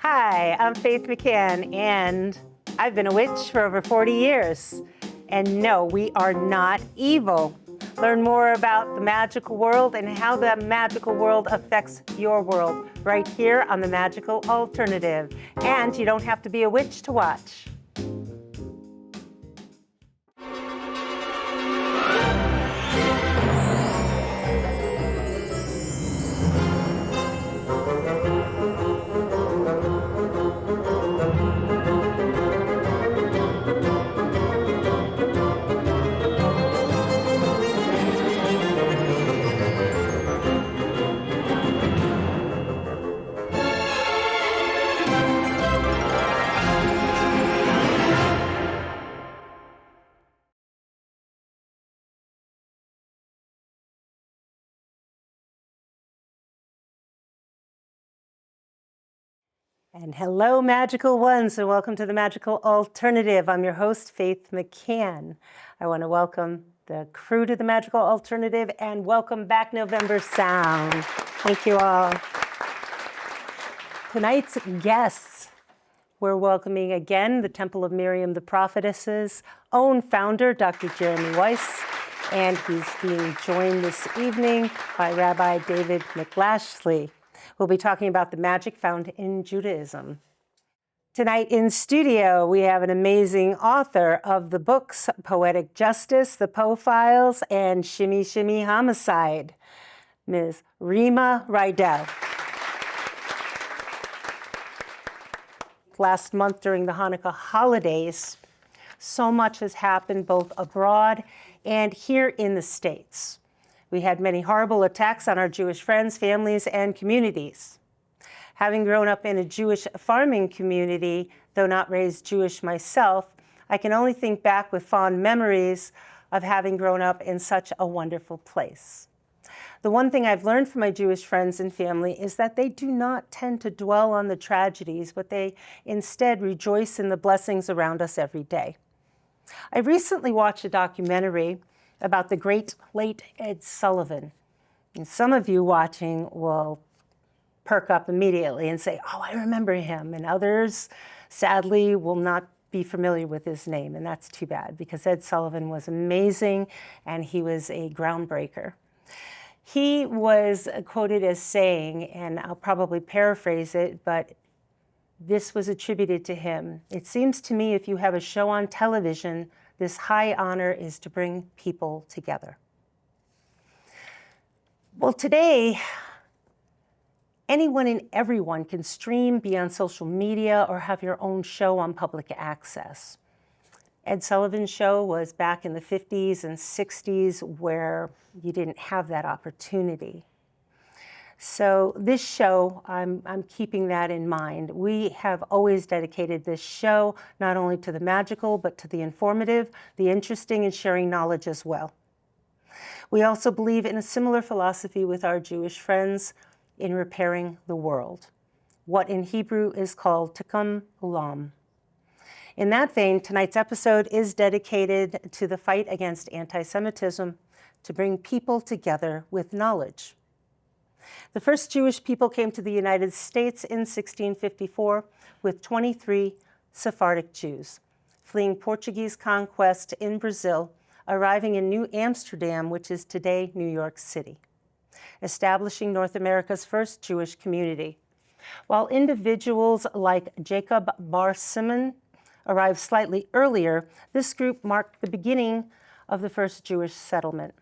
Hi, I'm Faith McCann, and I've been a witch for over 40 years. And no, we are not evil. Learn more about the magical world and how the magical world affects your world right here on The Magical Alternative. And you don't have to be a witch to watch. And hello, magical ones, and welcome to The Magical Alternative. I'm your host, Faith McCann. I want to welcome the crew to The Magical Alternative and welcome back November Sound. Thank you all. Tonight's guests, we're welcoming again the Temple of Miriam, the Prophetess's own founder, Dr. Jeremy Weiss, and he's being joined this evening by Rabbi David McLashley. We'll be talking about the magic found in Judaism. Tonight in studio, we have an amazing author of the books Poetic Justice, The Poe Files, and Shimmy Shimmy Homicide, Ms. Rima Riedel. Last month during the Hanukkah holidays, so much has happened both abroad and here in the States. We had many horrible attacks on our Jewish friends, families, and communities. Having grown up in a Jewish farming community, though not raised Jewish myself, I can only think back with fond memories of having grown up in such a wonderful place. The one thing I've learned from my Jewish friends and family is that they do not tend to dwell on the tragedies, but they instead rejoice in the blessings around us every day. I recently watched a documentary about the great late Ed Sullivan. And some of you watching will perk up immediately and say, oh, I remember him. And others, sadly, will not be familiar with his name. And that's too bad, because Ed Sullivan was amazing and he was a groundbreaker. He was quoted as saying, and I'll probably paraphrase it, but this was attributed to him: "It seems to me if you have a show on television, this high honor is to bring people together." Well, today, anyone and everyone can stream, be on social media, or have your own show on public access. Ed Sullivan's show was back in the 50s and 60s where you didn't have that opportunity. So this show, I'm keeping that in mind. We have always dedicated this show not only to the magical, but to the informative, the interesting, and sharing knowledge as well. We also believe in a similar philosophy with our Jewish friends in repairing the world, what in Hebrew is called tikkun olam. In that vein, tonight's episode is dedicated to the fight against anti-Semitism, to bring people together with knowledge. The first Jewish people came to the United States in 1654 with 23 Sephardic Jews, fleeing Portuguese conquest in Brazil, arriving in New Amsterdam, which is today New York City, establishing North America's first Jewish community. While individuals like Jacob Bar Simon arrived slightly earlier, this group marked the beginning of the first Jewish settlement,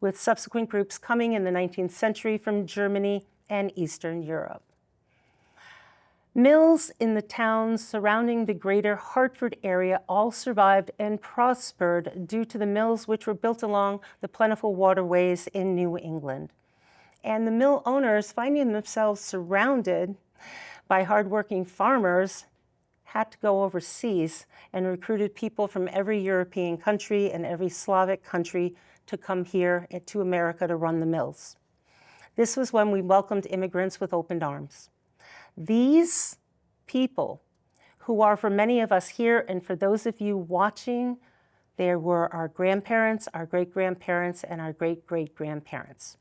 with subsequent groups coming in the 19th century from Germany and Eastern Europe. Mills in the towns surrounding the greater Hartford area all survived and prospered due to the mills which were built along the plentiful waterways in New England. And the mill owners, finding themselves surrounded by hardworking farmers, had to go overseas and recruited people from every European country and every Slavic country to come here to America to run the mills. This was when we welcomed immigrants with open arms. These people, who are for many of us here and for those of you watching, they were our grandparents, our great-grandparents, and our great-great-grandparents.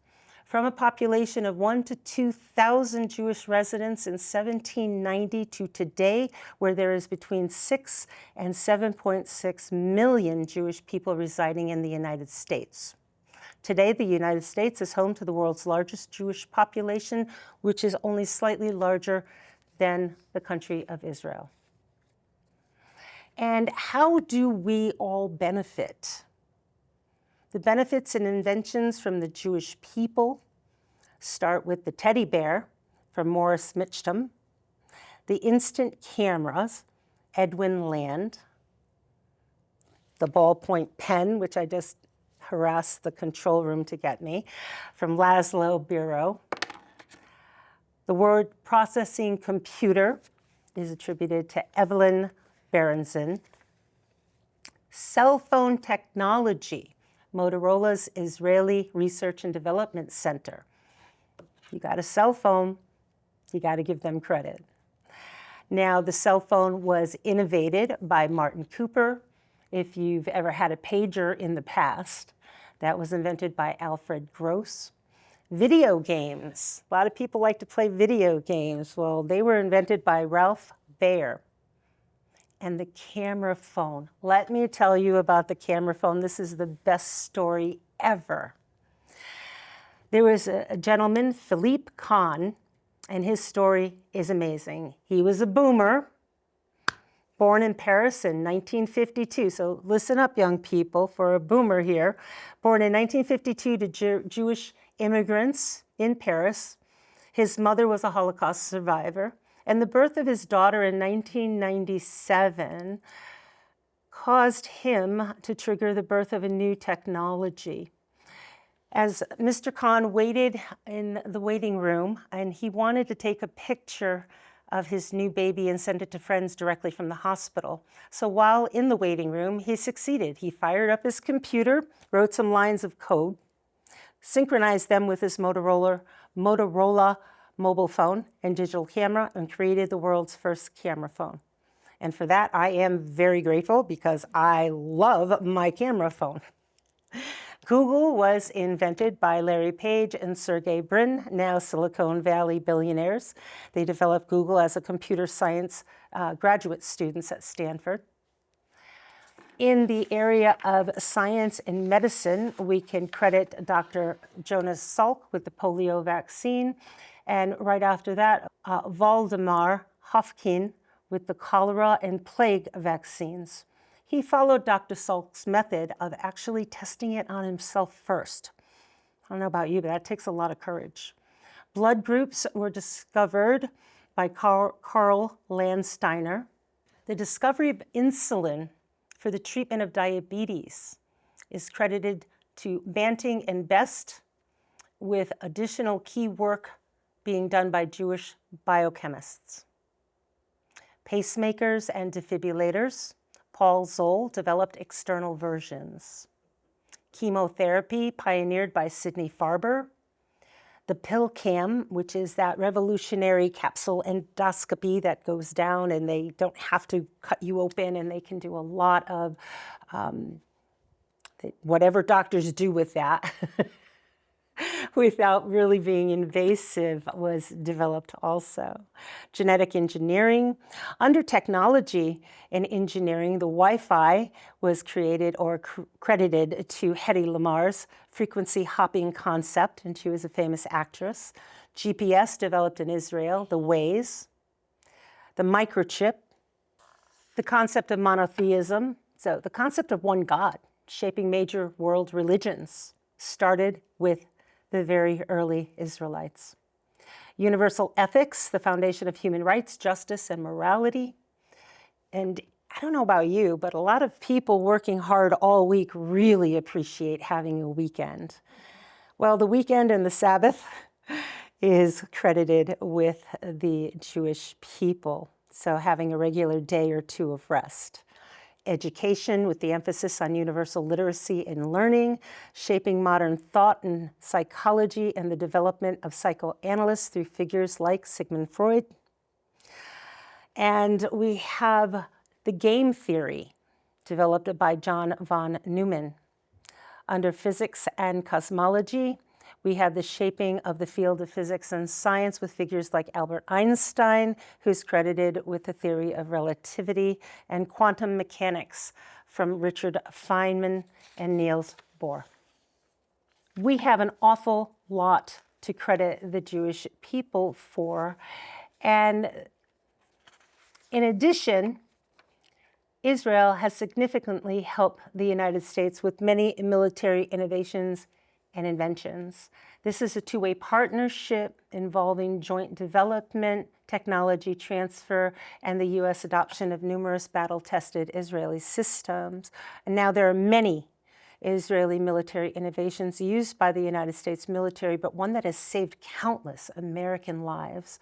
From a population of 1,000 to 2,000 Jewish residents in 1790 to today, where there is between 6 and 7.6 million Jewish people residing in the United States. Today, the United States is home to the world's largest Jewish population, which is only slightly larger than the country of Israel. And how do we all benefit? The benefits and inventions from the Jewish people start with the teddy bear from Morris Mitchum, the instant cameras, Edwin Land, the ballpoint pen, which I just harassed the control room to get me, from Laszlo Biro. The word processing computer is attributed to Evelyn Berenson. Cell phone technology, Motorola's Israeli Research and Development Center. You got a cell phone, you got to give them credit. Now, the cell phone was innovated by Martin Cooper. If you've ever had a pager in the past, that was invented by Alfred Gross. Video games. A lot of people like to play video games. Well, they were invented by Ralph Baer. And the camera phone. Let me tell you about the camera phone. This is the best story ever. There was a gentleman, Philippe Kahn, and his story is amazing. He was a boomer, born in Paris in 1952. So listen up, young people, for a boomer here. Born in 1952 to Jewish immigrants in Paris. His mother was a Holocaust survivor. And the birth of his daughter in 1997 caused him to trigger the birth of a new technology. As Mr. Kahn waited in the waiting room, and he wanted to take a picture of his new baby and send it to friends directly from the hospital. So while in the waiting room, he succeeded. He fired up his computer, wrote some lines of code, synchronized them with his Motorola mobile phone and digital camera, and created the world's first camera phone. And for that, I am very grateful because I love my camera phone. Google was invented by Larry Page and Sergey Brin, now Silicon Valley billionaires. They developed Google as a computer science graduate students at Stanford. In the area of science and medicine, we can credit Dr. Jonas Salk with the polio vaccine, and right after that, Waldemar Höfken with the cholera and plague vaccines. He followed Dr. Salk's method of actually testing it on himself first. I don't know about you, but that takes a lot of courage. Blood groups were discovered by Karl Landsteiner. The discovery of insulin for the treatment of diabetes is credited to Banting and Best, with additional key work being done by Jewish biochemists. Pacemakers and defibrillators, Paul Zoll developed external versions. Chemotherapy pioneered by Sidney Farber. The pill cam, which is that revolutionary capsule endoscopy that goes down and they don't have to cut you open, and they can do a lot of whatever doctors do with that without really being invasive, was developed also. Genetic engineering. Under technology and engineering, the Wi-Fi was created or credited to Hedy Lamarr's frequency hopping concept, and she was a famous actress. GPS developed in Israel, the Weiss, the microchip, the concept of monotheism, so the concept of one God shaping major world religions, started with the very early Israelites. Universal ethics, the foundation of human rights, justice, and morality. And I don't know about you, but a lot of people working hard all week really appreciate having a weekend. Well, the weekend and the Sabbath is credited with the Jewish people, so having a regular day or two of rest. Education, with the emphasis on universal literacy and learning, shaping modern thought and psychology, and the development of psychoanalysts through figures like Sigmund Freud. And we have the game theory, developed by John von Neumann. Under physics and cosmology, We have the shaping of the field of physics and science with figures like Albert Einstein, who's credited with the theory of relativity, and quantum mechanics from Richard Feynman and Niels Bohr. We have an awful lot to credit the Jewish people for. And in addition, Israel has significantly helped the United States with many military innovations and inventions. This is a two-way partnership involving joint development, technology transfer, and the U.S. adoption of numerous battle-tested Israeli systems. And now there are many Israeli military innovations used by the United States military, but one that has saved countless American lives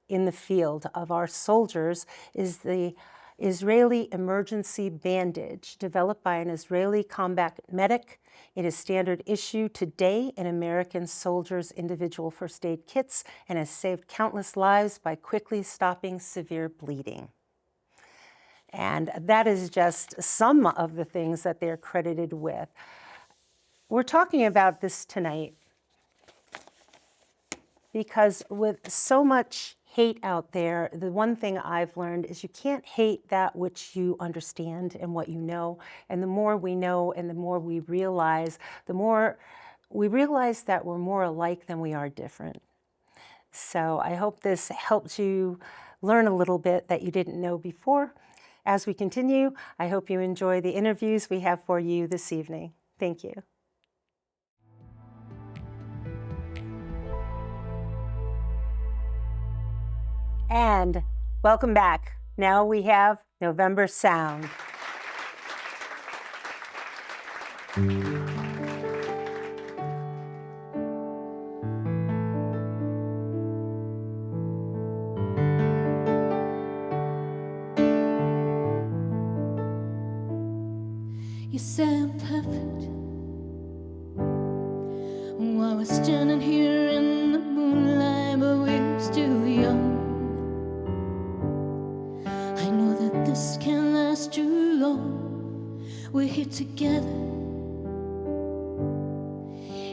in the field of our soldiers is the Israeli emergency bandage, developed by an Israeli combat medic. It is standard issue today in American soldiers' individual first aid kits and has saved countless lives by quickly stopping severe bleeding. And that is just some of the things that they're credited with. We're talking about this tonight because with so much hate out there, the one thing I've learned is you can't hate that which you understand and what you know. And the more we know and the more we realize, the more we realize that we're more alike than we are different. So I hope this helps you learn a little bit that you didn't know before. As we continue, I hope you enjoy the interviews we have for you this evening. Thank you. And welcome back. Now we have November Sound. You say I'm perfect. Oh, I was standing here in the moonlight, but we're still young. I know that this can't last too long. We're here together.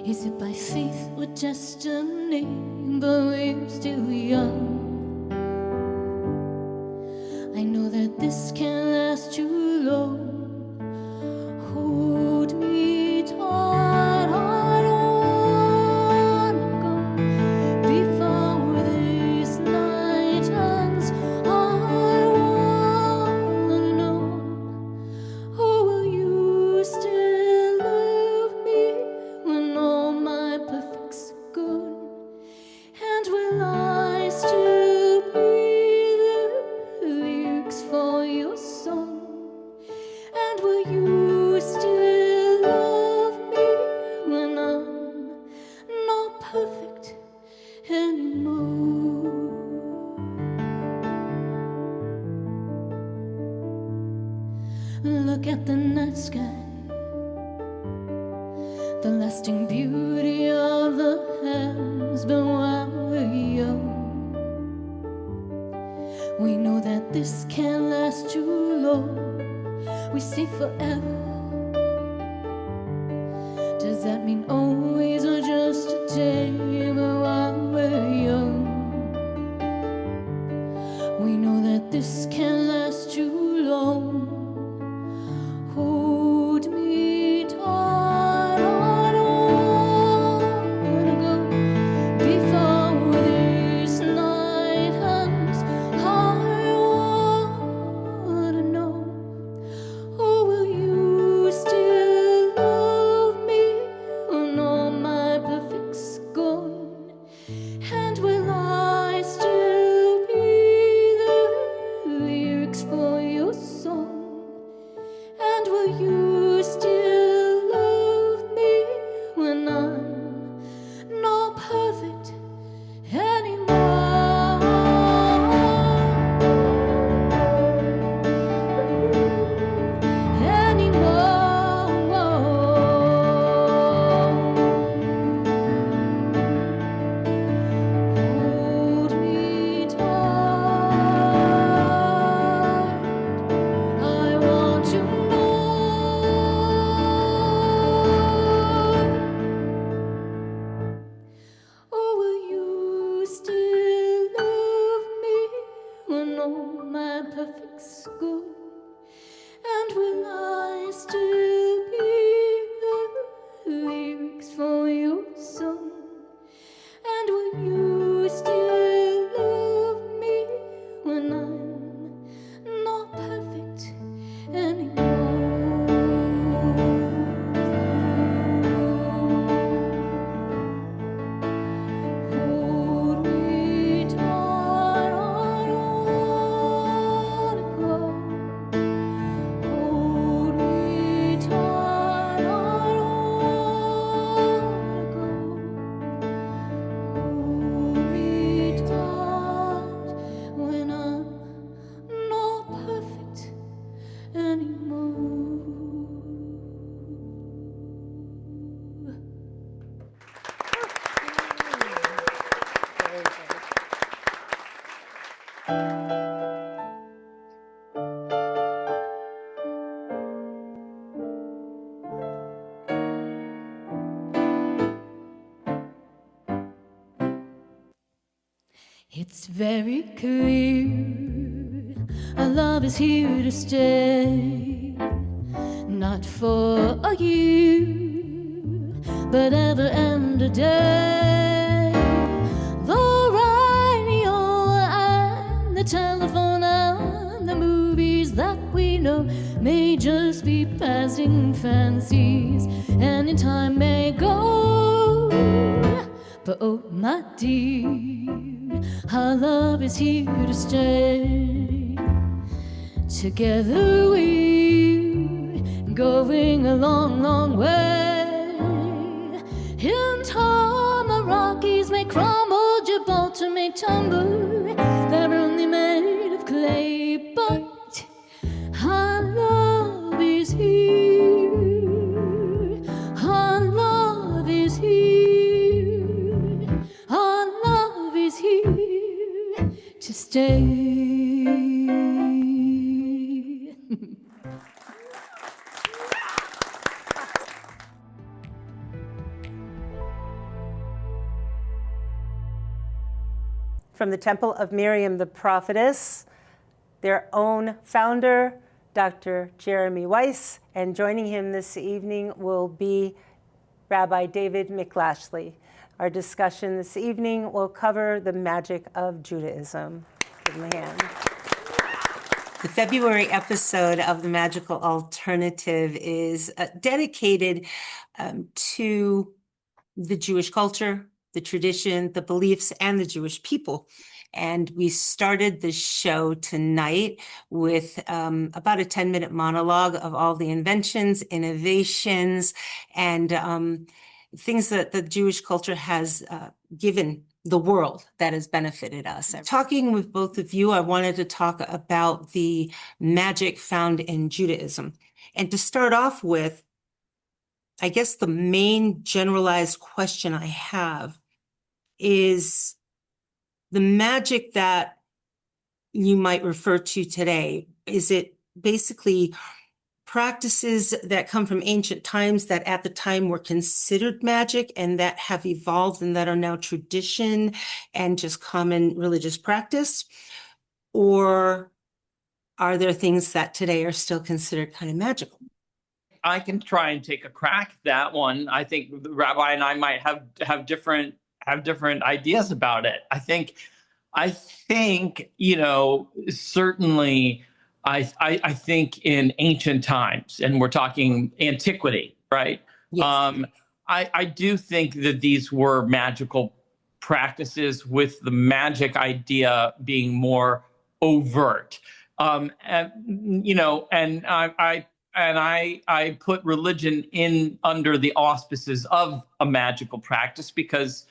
Is it by faith or destiny? But we're still young. I know that this can't last too long. Hold me tight, I don't wanna go before this night ends. I wanna know, oh, will you still love me when all my perfects are gone? And will I still be the lyrics for your song? And will you still love me when I'm not perfect anymore? Look at the night sky, the lasting beauty of the heavens. But while we're young, we know that this can't last too long. We say forever. Does that mean always or just a day? But while we're young, we know that this can't last too long. Hold me tight, I don't wanna go before this night ends. I wanna know, oh, will you still love me when all my perfects are gone? And will I still be the lyrics all my perfect's good? And will I still be the lyrics for your song? And will you still love me when I'm not perfect anymore? Hold me tight, I don't wanna go. Hold me tight, I don't wanna go. Hold me tight when I'm not perfect anymore. It's very clear our love is here to stay, not for a year, but ever and a day. The radio and the telephone and the movies that we know may just be passing fancies, and in time may go. But oh my dear, our love is here to stay. Together we're going a long, long way. In time the Rockies may crumble, Gibraltar may tumble, they're only made of clay, but our love is here. Our love is here. Our love is here to stay. From the Temple of Miriam, the Prophetess, their own founder, Dr. Jeremy Weiss, and joining him this evening will be Rabbi David McLashley. Our discussion this evening will cover the magic of Judaism. Give him a hand. The February episode of The Magical Alternative is dedicated to the Jewish culture, the tradition, the beliefs, and the Jewish people. And we started the show tonight with about a 10-minute monologue of all the inventions, innovations, and things that the Jewish culture has given the world that has benefited us. Talking with both of you, I wanted to talk about the magic found in Judaism. And to start off with, I guess the main generalized question I have is the magic that you might refer to today. Is it basically practices that come from ancient times that at the time were considered magic and that have evolved and that are now tradition and just common religious practice? Or are there things that today are still considered kind of magical? I can try and take a crack at that one. I think the Rabbi and I might have different ideas about it. I think, certainly I think in ancient times, and we're talking antiquity, right? Yes. I do think that these were magical practices, with the magic idea being more overt. I put religion in under the auspices of a magical practice because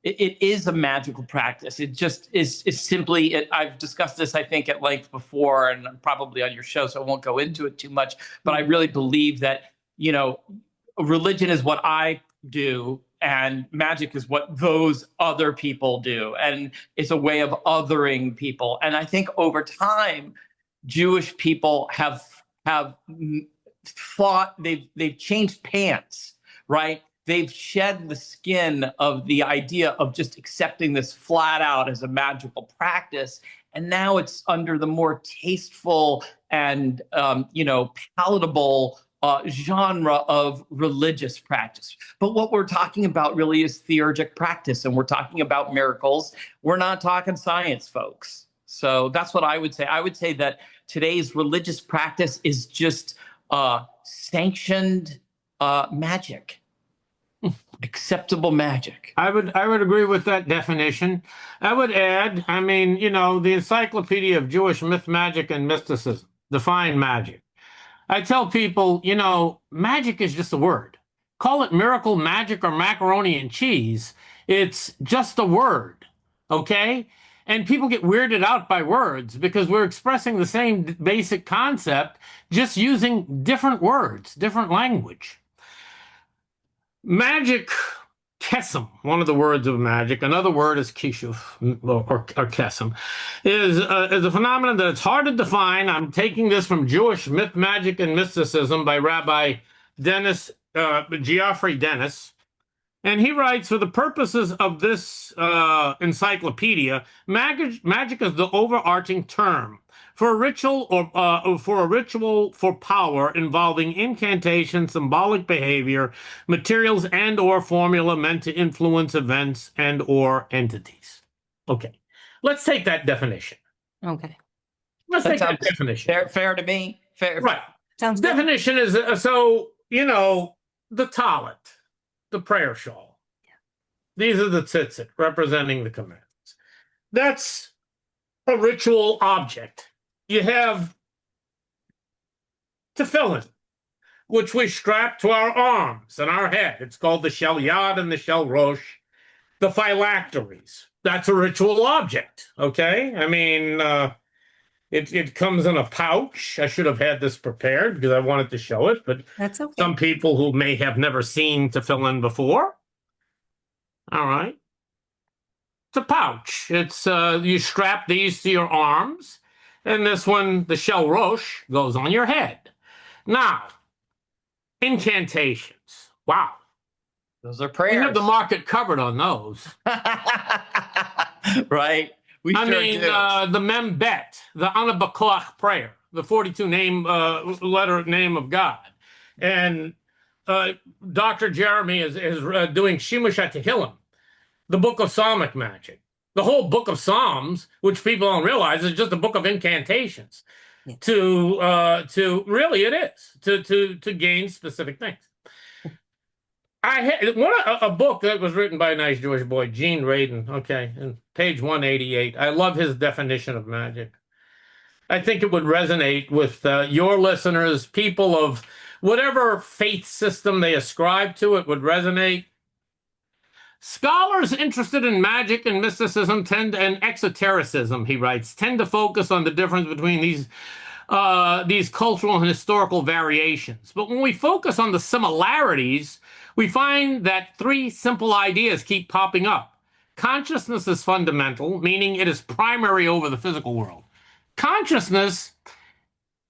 it is a magical practice. It just is simply, I've discussed this, I think, at length before, and probably on your show, so I won't go into it too much. But I really believe that, religion is what I do, and magic is what those other people do. And it's a way of othering people. And I think over time, Jewish people have thought they've changed pants, right? They've shed the skin of the idea of just accepting this flat out as a magical practice. And now it's under the more tasteful and, palatable genre of religious practice. But what we're talking about really is theurgic practice, and we're talking about miracles. We're not talking science, folks. So that's what I would say. I would say that today's religious practice is just sanctioned magic. Acceptable magic. I would agree with that definition. I would add, the Encyclopedia of Jewish Myth, Magic, and Mysticism define magic. I tell people, magic is just a word. Call it miracle, magic, or macaroni and cheese. It's just a word, okay? And people get weirded out by words because we're expressing the same basic concept, just using different words, different language. Magic, kesem, one of the words of magic, another word is kishuf, or kesem, is a phenomenon that it's hard to define. I'm taking this from Jewish Myth, Magic, and Mysticism by Rabbi Geoffrey Dennis. And he writes, for the purposes of this encyclopedia, magic is the overarching term for a ritual for power involving incantation, symbolic behavior, materials and/or formula meant to influence events and/or entities. Okay, let's take that definition. Okay. Let's take that definition. Fair to me. Fair. Right. Sounds good. Definition is the talit, the prayer shawl. These are the tzitzit representing the commandments. That's a ritual object. You have tefillin, which we strap to our arms and our head. It's called the shel yad and the shel rosh, the phylacteries. That's a ritual object, okay? It comes in a pouch. I should have had this prepared because I wanted to show it, but That's okay. some people who may have never seen tefillin before. All right. It's a pouch. It's you strap these to your arms, and this one, the shel rosh, goes on your head. Now, incantations. Wow. Those are prayers. We have the market covered on those. Right. We sure do. The Membet, the Anabakoach prayer, the 42 letter name of God. And Dr. Jeremy is doing Shimush HaTehillim, the book of Psalmic magic. The whole book of Psalms, which people don't realize, is just a book of incantations. Yes. To really it is to gain specific things. I had a book that was written by a nice Jewish boy, Gene Radin. Okay, and page 188. I love his definition of magic. I think it would resonate with your listeners, people of whatever faith system they ascribe to. It would resonate. Scholars interested in magic and mysticism and exotericism, he writes, tend to focus on the difference between these cultural and historical variations. But when we focus on the similarities, we find that three simple ideas keep popping up. Consciousness is fundamental, meaning it is primary over the physical world. Consciousness,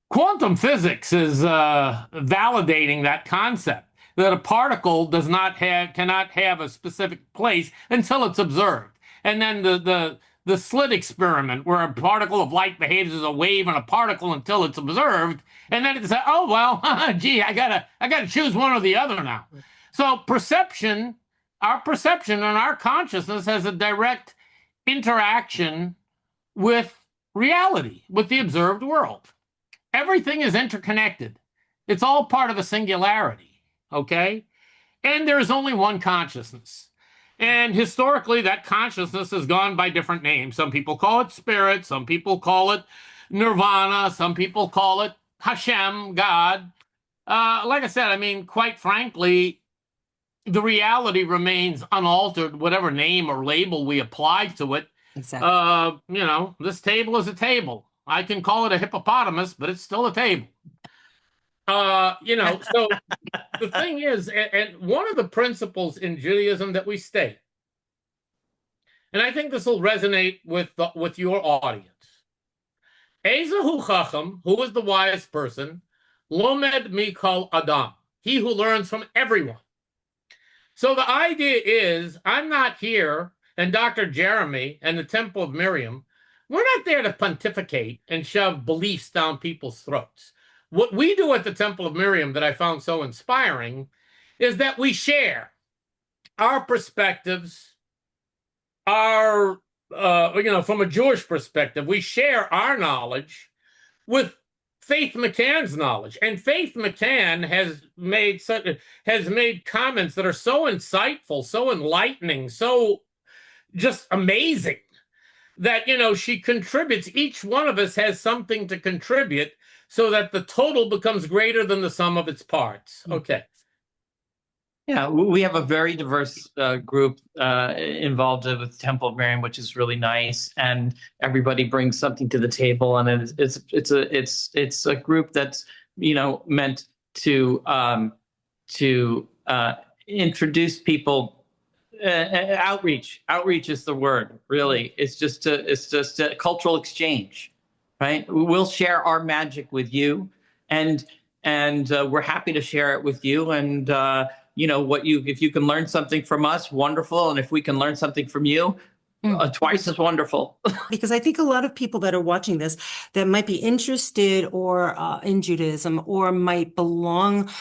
quantum physics is validating that concept, that a particle cannot have a specific place until it's observed. And then the slit experiment, where a particle of light behaves as a wave and a particle until it's observed, and then it's oh well, gee, I gotta choose one or the other now. So our perception and our consciousness has a direct interaction with reality, with the observed world. Everything is interconnected. It's all part of a singularity, okay? And there is only one consciousness. And historically, that consciousness has gone by different names. Some people call it spirit. Some people call it nirvana. Some people call it Hashem, God. Like I said, quite frankly, the reality remains unaltered, whatever name or label we apply to it. Exactly. This table is a table. I can call it a hippopotamus, but it's still a table. So the thing is, and one of the principles in Judaism that we state, and I think this will resonate with your audience. Ezehu Chacham, who is the wise person, Lomed Mikol Adam, he who learns from everyone. So the idea is, I'm not here, and Dr. Jeremy and the Temple of Miriam We're not there to pontificate and shove beliefs down people's throats. What we do at the Temple of Miriam that I found so inspiring is that we share our perspectives, our, from a Jewish perspective, we share our knowledge with Faith McCann's knowledge. And Faith McCann has made comments that are so insightful, so enlightening, so just amazing that, she contributes. Each one of us has something to contribute so that the total becomes greater than the sum of its parts. Okay. Yeah, we have a very diverse group involved with Temple of Miriam, which is really nice, and everybody brings something to the table, and it's a group that's meant to introduce people. Outreach is the word. Really, it's just a cultural exchange, right? We'll share our magic with you, and we're happy to share it with you, and if you can learn something from us, wonderful. And if we can learn something from you, twice as wonderful. Because I think a lot of people that are watching this that might be interested or in Judaism or might belong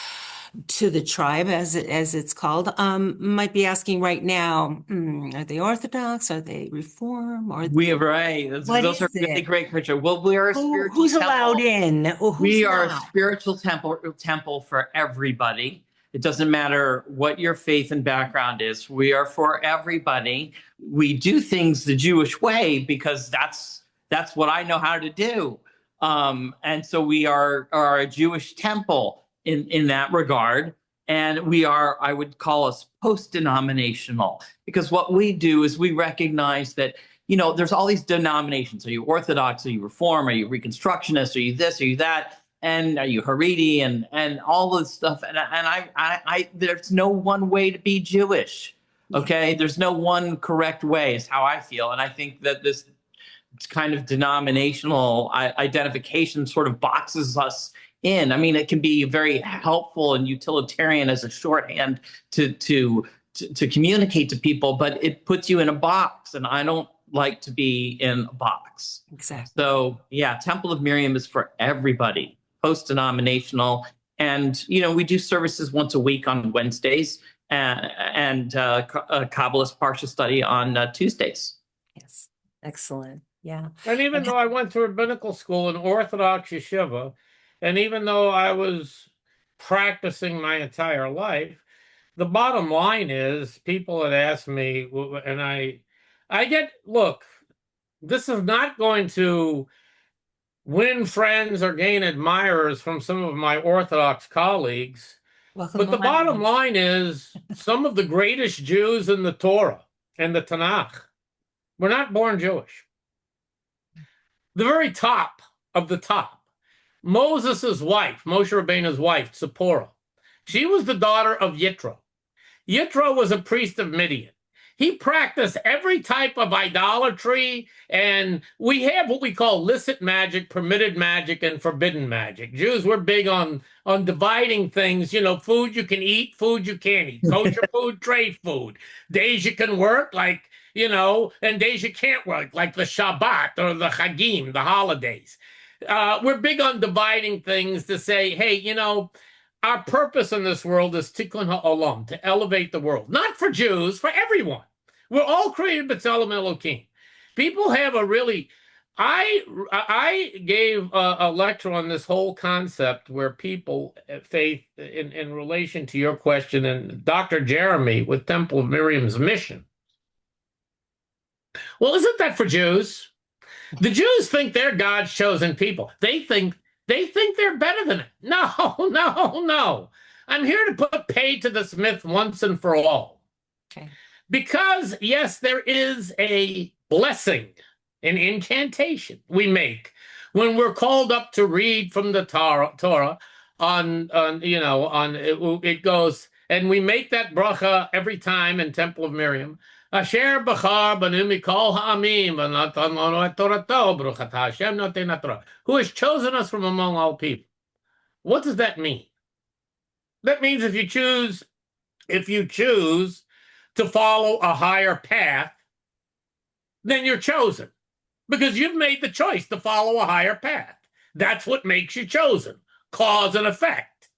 to the tribe, as it's called, might be asking right now, are they Orthodox? Are they Reform? Or Right. Those are really great, Richard. Well, we are a spiritual who's temple. allowed in? Or who's We are not? a spiritual temple for everybody. It doesn't matter what your faith and background is. We are for everybody. We do things the Jewish way because that's what I know how to do. And so we are a Jewish temple in that regard. And we are, I would call us post-denominational, because what we do is we recognize that, there's all these denominations. Are you Orthodox? Are you Reform? Are you Reconstructionist? Are you this? Are you that? And are you Haredi and all this stuff? And I there's no one way to be Jewish. Okay, there's no one correct way, is how I feel. And I think that this kind of denominational identification sort of boxes us in. I mean, it can be very helpful and utilitarian as a shorthand to communicate to people, but it puts you in a box, and I don't like to be in a box. Exactly. So yeah, Temple of Miriam is for everybody, post-denominational, and we do services once a week on Wednesdays, and Kabbalist Parsha study on Tuesdays. Yes. Excellent. Yeah. And even though I went to rabbinical school in Orthodox yeshiva, and even though I was practicing my entire life, the bottom line is people had asked me, and I look, this is not going to win friends or gain admirers from some of my Orthodox colleagues. Welcome. But the bottom line is some of the greatest Jews in the Torah and the Tanakh were not born Jewish. The very top of the top. Moses' wife, Moshe Rabbeinu's wife, Zipporah, she was the daughter of Yitro. Yitro was a priest of Midian. He practiced every type of idolatry, and we have what we call licit magic, permitted magic, and forbidden magic. Jews were big on dividing things, food you can eat, food you can't eat, kosher food, trade food, days you can work, and days you can't work, like the Shabbat or the Chagim, the holidays. We're big on dividing things to say, hey, our purpose in this world is tikkun ha'olam, to elevate the world. Not for Jews, for everyone. We're all created b'tzelem Elokim. People have a really... I gave a lecture on this whole concept where people, faith, in relation to your question, and Dr. Jeremy with Temple of Miriam's mission. Well, isn't that for Jews? The Jews think they're God's chosen people. They think they're better than it. No. I'm here to put pay to this myth once and for all. Okay. Because, yes, there is a blessing, an incantation we make when we're called up to read from the Torah it goes, and we make that bracha every time in Temple of Miriam. Asher b'char banu mikol ha'amim v'natan lanu et torato b'ruchat Hashem noten Torah, who has chosen us from among all people. What does that mean? That means if you choose to follow a higher path, then you're chosen. because you've made the choice to follow a higher path. That's what makes you chosen, cause and effect.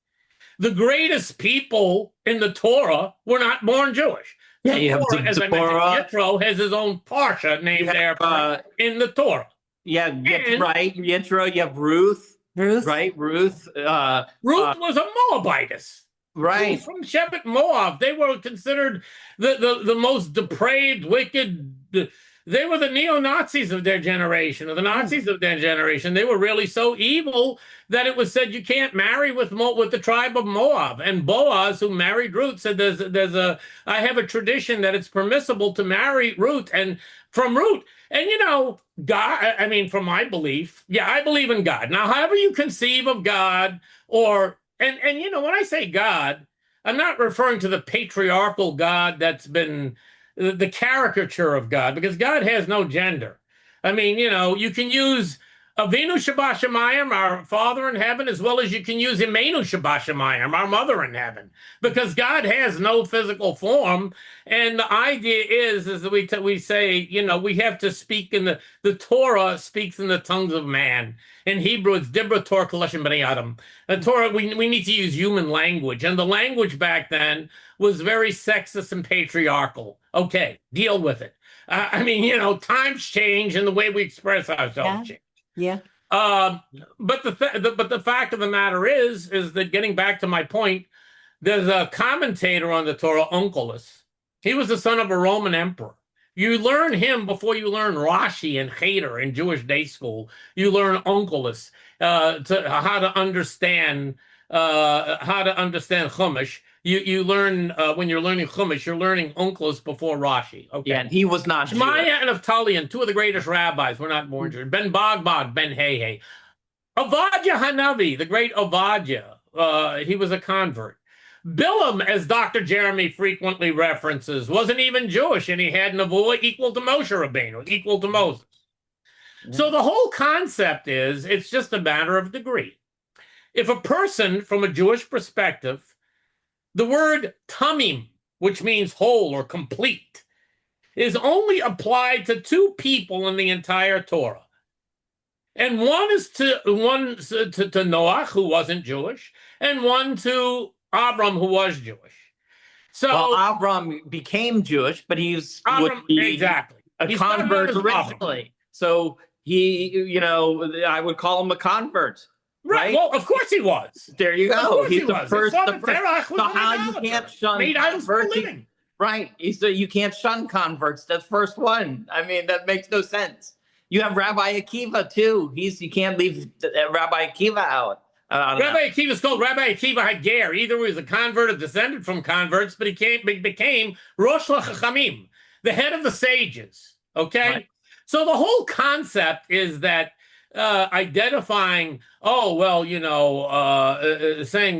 The greatest people in the Torah were not born Jewish. Yeah, you have Torah, as I mentioned, Deborah. Yitro has his own parsha named after in the Torah. Yeah, And- right. Yitro, you have Ruth. Ruth? Right, Ruth. Ruth was a Moabitess. Right. From Shepherd Moab. They were considered the most depraved, wicked. They were the neo-Nazis of their generation, or the Nazis of their generation. They were really so evil that it was said you can't marry with the tribe of Moab. And Boaz, who married Ruth, said I have a tradition that it's permissible to marry Ruth and from Ruth. And you know, God, I mean, from my belief, yeah, I believe in God. Now, however you conceive of God, and you know, when I say God, I'm not referring to the patriarchal God that's been the caricature of God, because God has no gender. I mean, you know, you can use Avinu Shabashamayim, our Father in heaven, as well as you can use Imenu Shabashamayim, our Mother in heaven, because God has no physical form. And the idea is that we say, you know, we have to speak in the Torah speaks in the tongues of man. In Hebrew, it's Dibra Torah Kalashim B'nai Adam. The Torah, we need to use human language. And the language back then was very sexist and patriarchal. Okay, deal with it. I mean, you know, times change and the way we express ourselves change. Yeah. But the fact of the matter is that, getting back to my point, there's a commentator on the Torah, Onkelos. He was the son of a Roman emperor. You learn him before you learn Rashi and Cheder in Jewish day school. You learn Onkelos, how to understand Chumash. You learn when you're learning Chumash, you're learning Onkelos before Rashi. Okay. Yeah, and he was not Jewish. Shemaiah and Avtalion, two of the greatest rabbis, were not born Jewish. Ben Bagbag, Ben Hehe. Ovadia Hanavi, the great Ovadia, he was a convert. Bilam, as Dr. Jeremy frequently references, wasn't even Jewish, and he had Nevuah equal to Moshe Rabbeinu, equal to Moses. So the whole concept is, it's just a matter of degree. If a person, from a Jewish perspective, the word tamim, which means whole or complete, is only applied to two people in the entire Torah. And one is to Noach, who wasn't Jewish, and one to Abram, who was Jewish. So Abram became Jewish, but exactly a convert originally. So he, you know, I would call him a convert. Right? Well, of course he was. There you go. He's the first. So how you can't shun converts? Right. You can't shun converts. That's the first one. I mean, that makes no sense. You have Rabbi Akiva too. You can't leave Rabbi Akiva out. Rabbi Akiva is called Rabbi Akiva Hager. Either he was a convert or descended from converts, but he became Rosh LaChachamim, the head of the sages. Okay? Right. So the whole concept is that identifying, saying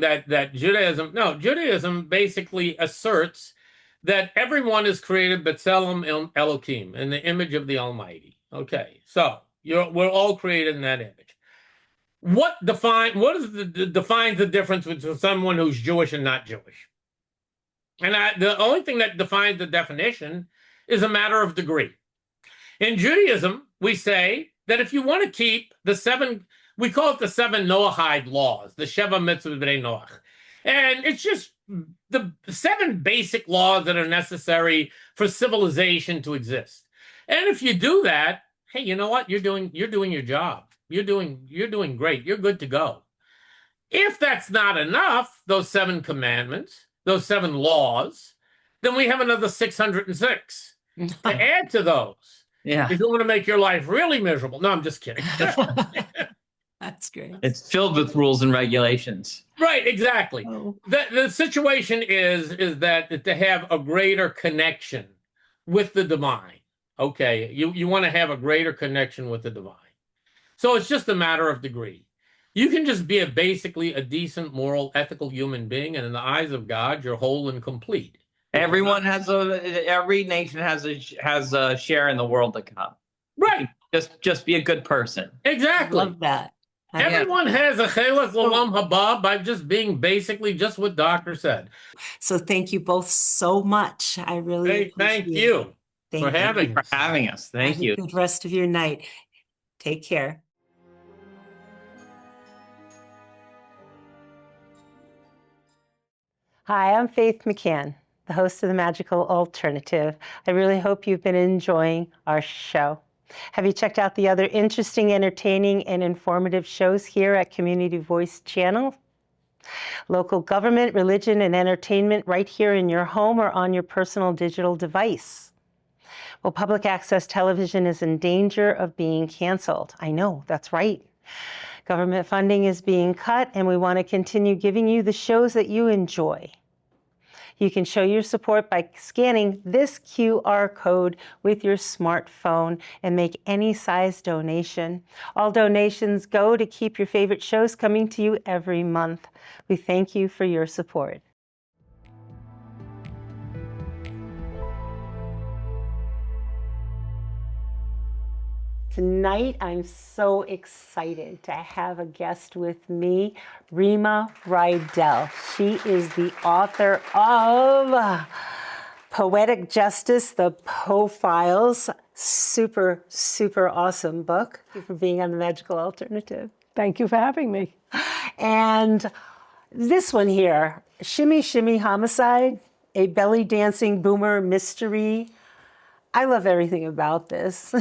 that Judaism basically asserts that everyone is created B'Tselem Elohim, in the image of the Almighty. Okay, so we're all created in that image. What defines the difference between someone who's Jewish and not Jewish? And the only thing that defines the definition is a matter of degree. In Judaism, we say that if you want to keep the seven, we call it the seven Noahide laws, the Sheva Mitzvot B'nai Noach. And it's just the seven basic laws that are necessary for civilization to exist. And if you do that, hey, you know what? You're doing your job. You're doing great. You're good to go. If that's not enough, those seven commandments, those seven laws, then we have another 606 to add to those. Yeah. If you want to make your life really miserable. No, I'm just kidding. That's great. It's filled with rules and regulations. Right, exactly. Oh. The situation is that to have a greater connection with the divine. Okay, you want to have a greater connection with the divine. So it's just a matter of degree. You can just be basically a decent, moral, ethical human being, and in the eyes of God, you're whole and complete. Every nation has a share in the world to come. Right. Just be a good person. Exactly. I love that. Everyone has a chelak l'olam haba by just being basically just what Doctor said. So thank you both so much. I really Thank appreciate you. it. Thank for you. having For us. having us. Thank Have a you. good rest of your night. Take care. Hi, I'm Faith McCann, the host of The Magical Alternative. I really hope you've been enjoying our show. Have you checked out the other interesting, entertaining, and informative shows here at Community Voice Channel? Local government, religion, and entertainment right here in your home or on your personal digital device. Well, public access television is in danger of being canceled. I know, that's right. Government funding is being cut, and we want to continue giving you the shows that you enjoy. You can show your support by scanning this QR code with your smartphone and make any size donation. All donations go to keep your favorite shows coming to you every month. We thank you for your support. Tonight, I'm so excited to have a guest with me, Rima Riedel. She is the author of Poetic Justice, The Poe Files. Super, super awesome book. Thank you for being on The Magical Alternative. Thank you for having me. And this one here, Shimmy Shimmy Homicide, a belly dancing boomer mystery. I love everything about this.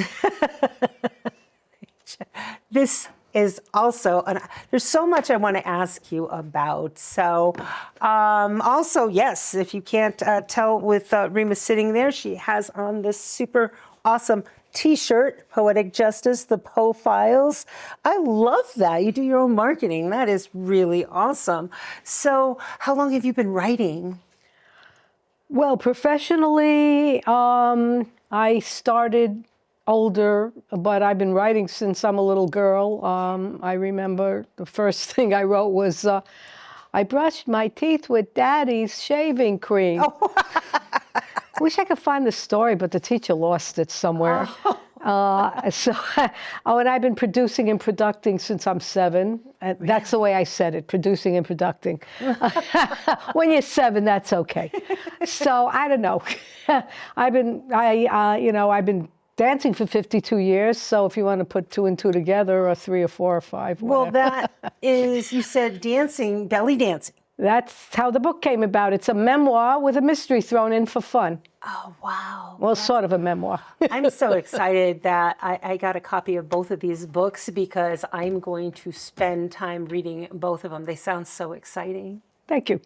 This is also, there's so much I want to ask you about. So also, yes, if you can't tell with Rima sitting there, she has on this super awesome t-shirt, Poetic Justice, The Poe Files. I love that. You do your own marketing. That is really awesome. So how long have you been writing? Well, professionally, I started older, but I've been writing since I'm a little girl. I remember the first thing I wrote was, I brushed my teeth with Daddy's shaving cream. Oh. Wish I could find the story, but the teacher lost it somewhere. And I've been producing and producing since I'm 7. And that's the way I said it, producing and producing. When you're 7, that's okay. So I don't know. I've been dancing for 52 years. So if you want to put 2 and 2 together, or 3 or 4 or 5. Well, whatever. that is, you said dancing, belly dancing. That's how the book came about. It's a memoir with a mystery thrown in for fun. Oh, wow. Well, sort of a memoir. I'm so excited that I got a copy of both of these books because I'm going to spend time reading both of them. They sound so exciting. Thank you.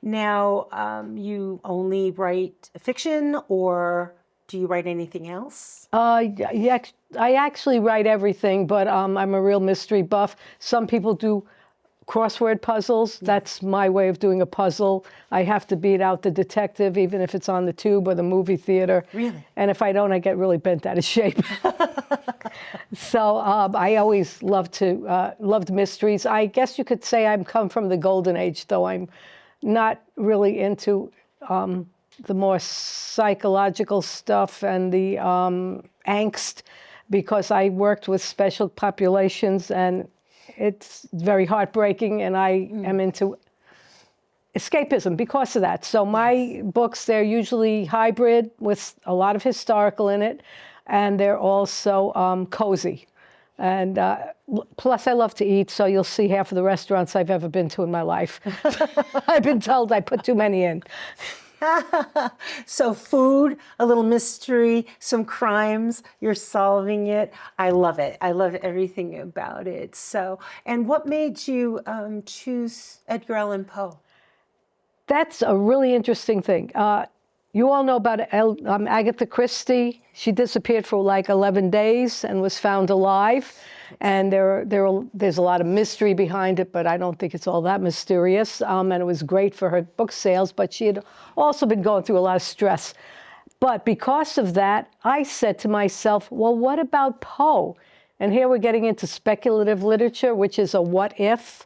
Now, you only write fiction, or do you write anything else? Yeah, I actually write everything, but I'm a real mystery buff. Some people do crossword puzzles. That's my way of doing a puzzle. I have to beat out the detective, even if it's on the tube or the movie theater. Really? And if I don't, I get really bent out of shape. So I always loved mysteries. I guess you could say I've come from the golden age, though I'm not really into the more psychological stuff and the angst, because I worked with special populations, and it's very heartbreaking, and I am into escapism because of that. So my books, they're usually hybrid with a lot of historical in it, and they're also cozy. And plus, I love to eat, so you'll see half of the restaurants I've ever been to in my life. I've been told I put too many in. So food, a little mystery, some crimes, you're solving it. I love it. I love everything about it. So, and what made you choose Edgar Allan Poe? That's a really interesting thing. You all know about Agatha Christie. She disappeared for like 11 days and was found alive. And there's a lot of mystery behind it, but I don't think it's all that mysterious. And it was great for her book sales, but she had also been going through a lot of stress. But because of that, I said to myself, well, what about Poe? And here we're getting into speculative literature, which is a what if.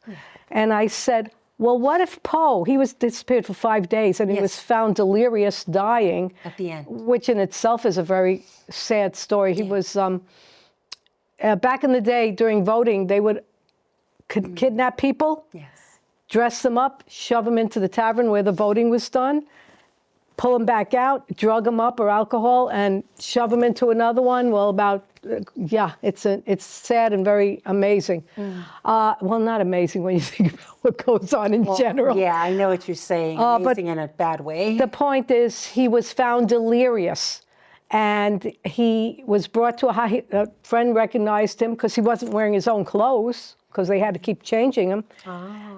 And I said, well, what if Poe, he was disappeared for 5 days, and he was found delirious, dying. At the end. Which in itself is a very sad story. He was, back in the day during voting, they would kidnap people, dress them up, shove them into the tavern where the voting was done, pull them back out, drug them up or alcohol, and shove them into another one. Well, it's sad and very amazing. Well, not amazing when you think about what goes on in general. Yeah, I know what you're saying. Amazing in a bad way. The point is, he was found delirious, and he was brought to a friend recognized him because he wasn't wearing his own clothes because they had to keep changing him.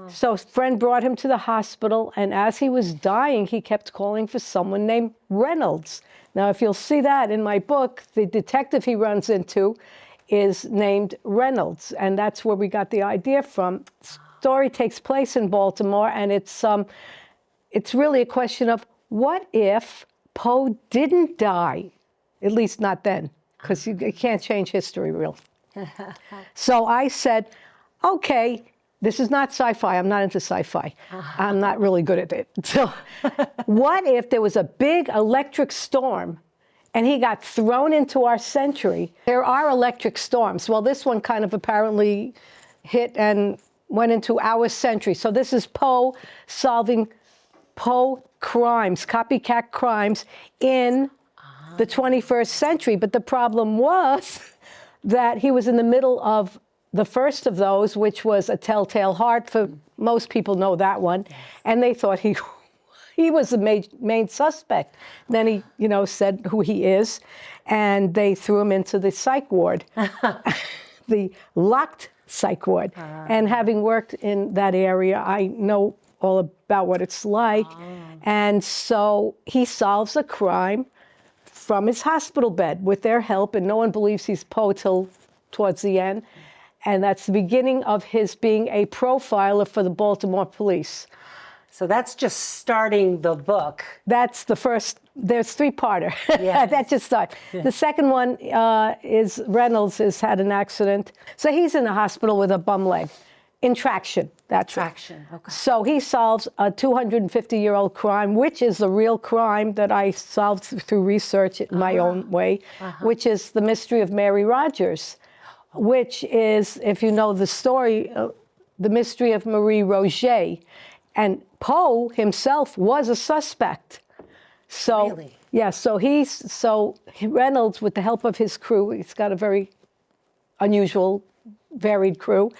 So a friend brought him to the hospital, and as he was dying, he kept calling for someone named Reynolds. Now, if you'll see that in my book, the detective he runs into is named Reynolds, and that's where we got the idea from. Story takes place in Baltimore, and it's really a question of what if Poe didn't die, at least not then, because you can't change history, really. So I said, okay, this is not sci-fi. I'm not into sci-fi. I'm not really good at it. So what if there was a big electric storm and he got thrown into our century? There are electric storms. Well, this one kind of apparently hit and went into our century. So this is Poe solving Poe crimes, copycat crimes in the 21st century. But the problem was that he was in the middle of the first of those, which was A Telltale Heart. For most people know that one. Yes. And they thought he was the main suspect. Then he, said who he is, and they threw him into the psych ward, the locked psych ward. And having worked in that area, I know all about what it's like. And so he solves a crime from his hospital bed with their help, and no one believes he's Poe till towards the end. And that's the beginning of his being a profiler for the Baltimore police. So that's just starting the book. That's the first. There's three-parter. Yes. That just starts. The second one is Reynolds has had an accident. So he's in the hospital with a bum leg. Intraction. That's Traction. Okay. So he solves a 250-year-old crime, which is the real crime that I solved through research in my own way, which is the mystery of Mary Rogers, which is, if you know the story, the mystery of Marie Roget. And Poe himself was a suspect. So, really? Yeah, so Reynolds, with the help of his crew, he's got a very unusual, varied crew,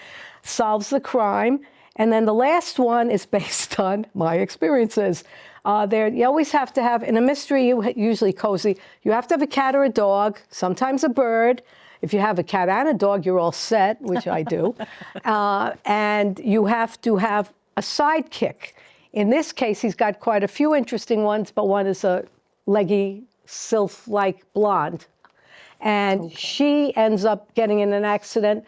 solves the crime. And then the last one is based on my experiences. You always have to have, in a mystery, usually cozy, you have to have a cat or a dog, sometimes a bird. If you have a cat and a dog, you're all set, which I do. And you have to have a sidekick. In this case, he's got quite a few interesting ones, but one is a leggy, sylph-like blonde. And she ends up getting in an accident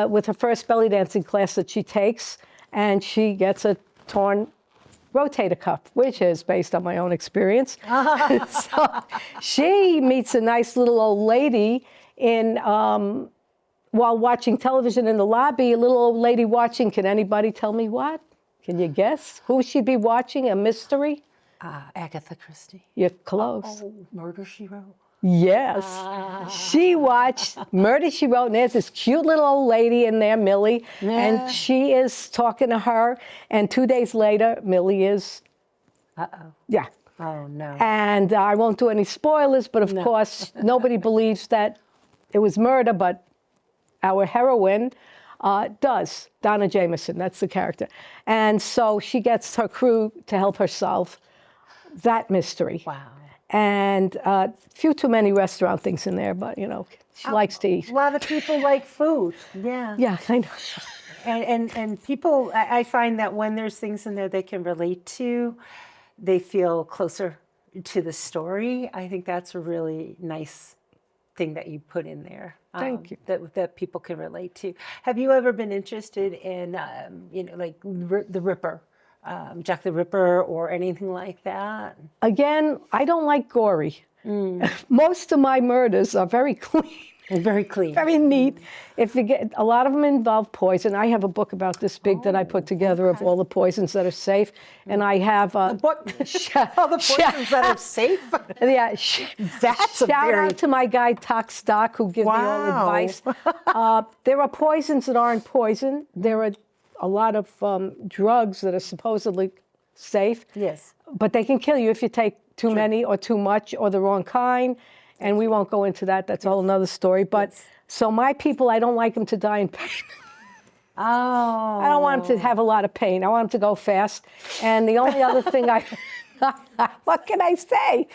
with her first belly dancing class that she takes, and she gets a torn rotator cuff, which is based on my own experience. So she meets a nice little old lady while watching television in the lobby, a little old lady watching. Can anybody tell me what? Can you guess who she'd be watching? A mystery? Agatha Christie. You're close. Oh, Murder, She Wrote. Yes. She watched Murder, She Wrote, and there's this cute little old lady in there, Millie, and she is talking to her, and 2 days later, Millie is... Uh-oh. Yeah. Oh, no. And I won't do any spoilers, but of course, nobody believes that it was murder, but our heroine does. Donna Jameson, that's the character. And so she gets her crew to help her solve that mystery. Wow. And a few too many restaurant things in there, but, she likes to eat. A lot of people like food. Yeah. Yeah, I know. And people, I find that when there's things in there they can relate to, they feel closer to the story. I think that's a really nice thing that you put in there. Thank you. That people can relate to. Have you ever been interested in, like the Ripper, Jack the Ripper, or anything like that? Again, I don't like gory. Most of my murders are very clean. Very clean. Very neat. If you get, a lot of them involve poison. I have a book about this big that I put together of all the poisons that are safe, and I have all the poisons that are safe. Yeah, That's shout out to my guy Tox Doc, who gives me all advice. There are poisons that aren't poison. There are a lot of drugs that are supposedly safe. Yes. But they can kill you if you take too many or too much or the wrong kind. And we won't go into that. That's a whole nother story. But so my people, I don't like them to die in pain. Oh. I don't want them to have a lot of pain. I want them to go fast. And the only other thing what can I say?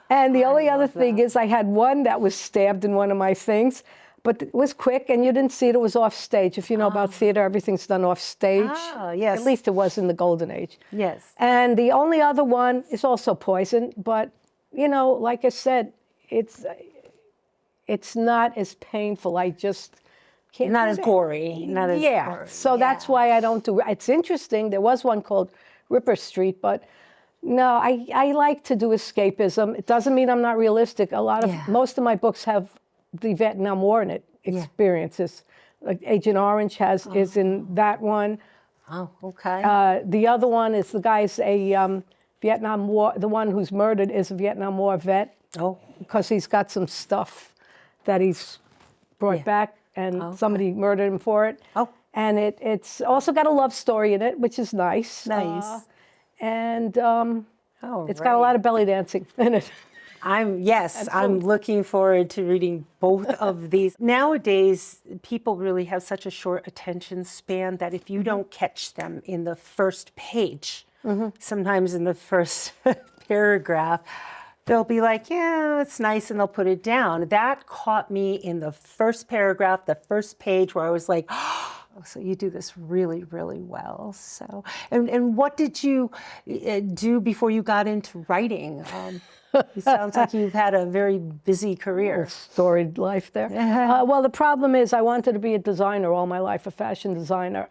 And the only other thing is I had one that was stabbed in one of my things, but it was quick and you didn't see it. It was off stage. If you know about theater, everything's done off stage. Ah, yes. At least it was in the golden age. Yes. And the only other one is also poison, but you know, like I said, it's not as painful. I just can't. Not do as that. gory. Not as gory. So that's why I don't do. It's interesting. There was one called Ripper Street, but no, I like to do escapism. It doesn't mean I'm not realistic. Most of my books have the Vietnam War in it. Experiences, like Agent Orange is in that one. Oh, okay. The other one is the guy's a Vietnam War. The one who's murdered is a Vietnam War vet. Oh. Because he's got some stuff that he's brought back, and somebody murdered him for it. Oh. And it's also got a love story in it, which is nice. Nice. And it's got a right. lot of belly dancing in it. I'm looking forward to reading both of these. Nowadays, people really have such a short attention span that if you don't catch them in the first page, sometimes in the first paragraph, they'll be like, yeah, it's nice, and they'll put it down. That caught me in the first paragraph, the first page, where I was like, oh, so you do this really, really well. So, and what did you do before you got into writing? It sounds like you've had a very busy career. Storied life there. Well, the problem is I wanted to be a designer all my life, a fashion designer.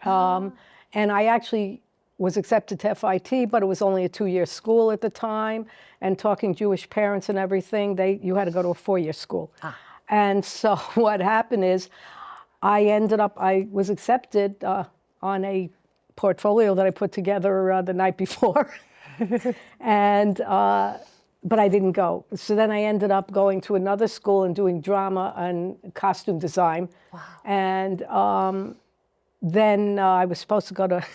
And I actually was accepted to FIT, but it was only a 2-year school at the time. And talking Jewish parents and everything, you had to go to a 4-year school. And so what happened is I was accepted on a portfolio that I put together the night before. And but I didn't go. So then I ended up going to another school and doing drama and costume design. Wow. And then I was supposed to go to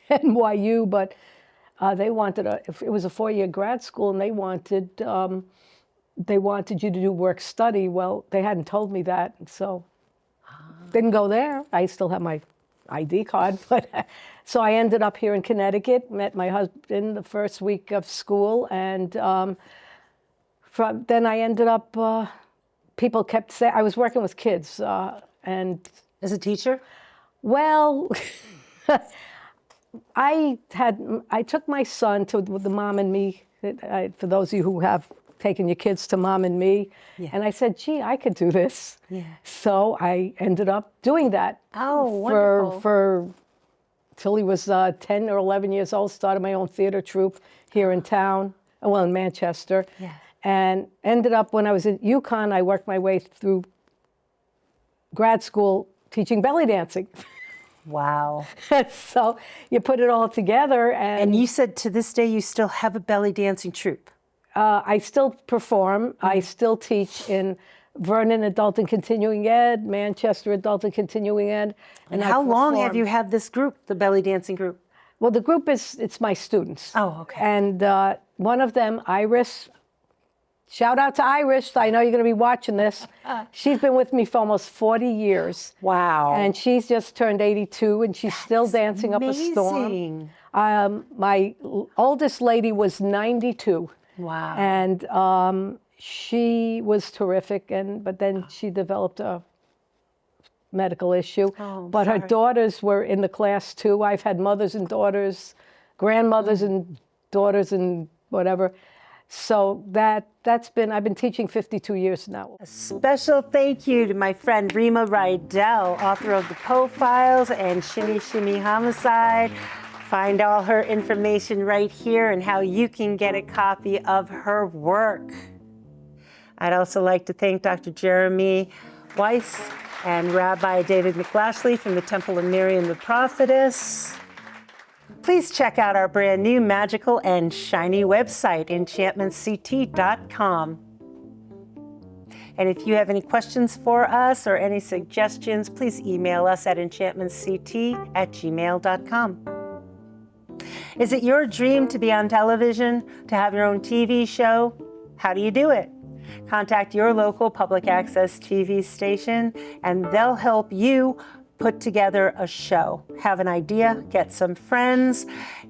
NYU, but they wanted it was a 4-year grad school, and they wanted you to do work study. Well, they hadn't told me that, so didn't go there. I still have my ID card, but so I ended up here in Connecticut, met my husband the first week of school, and then I ended up, people kept saying, I was working with kids, and... As a teacher? Well, I took my son to the Mom and Me, for those of you who have taken your kids to Mom and Me, and I said, gee, I could do this. Yeah. So I ended up doing that. Oh, wonderful. Till he was 10 or 11 years old, started my own theater troupe here in town, well, in Manchester. Yeah. And ended up, when I was at UConn, I worked my way through grad school teaching belly dancing. Wow. So you put it all together. And you said to this day you still have a belly dancing troupe. I still perform. I still teach in Vernon Adult and Continuing Ed, Manchester Adult and Continuing Ed. And how long have you had this group, the belly dancing group? Well, the group it's my students. Oh, okay. And one of them, Iris, shout out to Iris. I know you're going to be watching this. She's been with me for almost 40 years. Wow. And she's just turned 82, and she's still dancing up a storm. My oldest lady was 92. Wow. And she was terrific, but then she developed a medical issue. But her daughters were in the class too. I've had mothers and daughters, grandmothers and daughters and whatever. So I've been teaching 52 years now. A special thank you to my friend Rima Riedel, author of The Profiles and Shimmy Shimmy Homicide. Find all her information right here and how you can get a copy of her work. I'd also like to thank Dr. Jeremy Weiss and Rabbi David McLashley from the Temple of Miriam, the Prophetess. Please check out our brand new magical and shiny website, enchantmentsct.com. And if you have any questions for us or any suggestions, please email us at enchantmentsct@gmail.com. Is it your dream to be on television, to have your own TV show? How do you do it? Contact your local public access TV station and they'll help you put together a show. Have an idea, get some friends,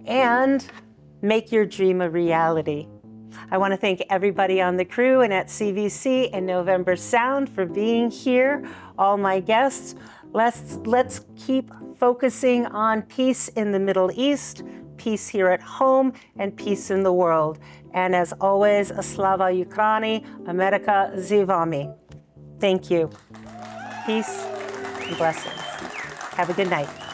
and make your dream a reality. I want to thank everybody on the crew and at CVC and November Sound for being here, all my guests. Let's keep focusing on peace in the Middle East, peace here at home, and peace in the world. And as always, Slava Ukraini, America z vami. Thank you. Peace and blessings. Have a good night.